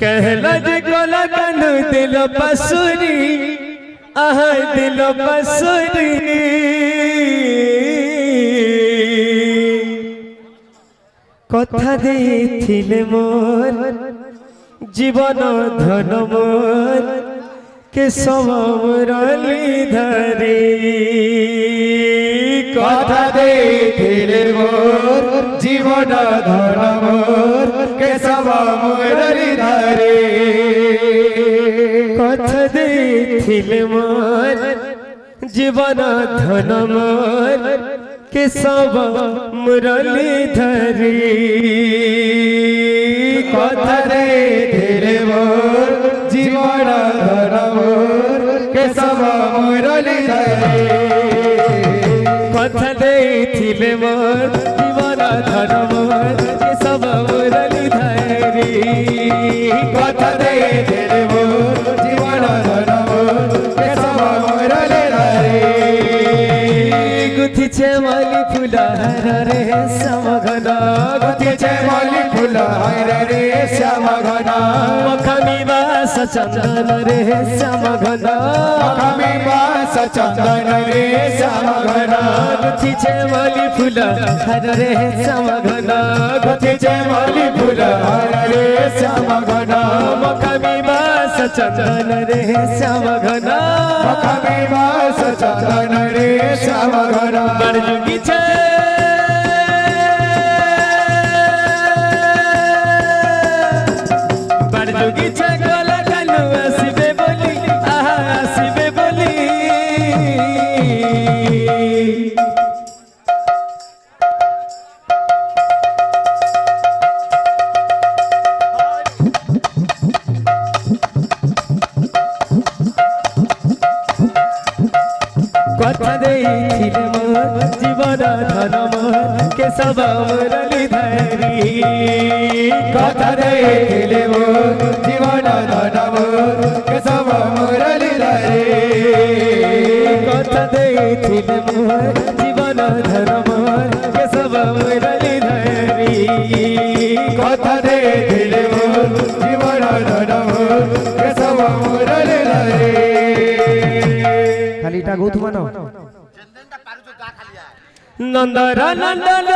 कहला जे कोला कनु दिल पसुरी आह दिल पसुरी कथा देथिले मोर जीवन धन मोर के सब मुरली धरी कथा देथिले मोर जीवन धन मोर के सब मुरली धरी कथा देथिले मोर जीवन धन मोर के सब मुरली धरी कथा देथिले मोर जीवन धन मोर के सब मुरली धरी कथा देथिले मोर जीवन धन मोर के सब मुरली धरी कथा देथिले मोर जीवन धन मोर के सब मुरली धरी गुथिछे माली फुला रे श्याम घना गुथिछे माली फुला रे श्याम घना मखमी बास चंदन रे श्याम घना मखमी बास चंदन रे श्याम घना गुथिछे माली फुला रे श्याम घना गुथिछे माली फुला रे श्याम घना मखमी बास चंदन रे श्याम घना मखमी बास चंदन रे श्याम घना बड़जुगी छे बड़जुगी छे कोला कनु आसीबे बोली आहा आसीबे बोली कथा देथिले मोर जीवन धन मोर के सब मुरली धरी कथा देथिले मोर जीवन धन मोर के सब मुरली धरी कथा देथिले मोर जीवन धन मोर के सब मुरली धरी कथा देथिले मोर जीवन धन मोर के सब मुरली धरी खाली टा गौत मानो नंदरा नंदन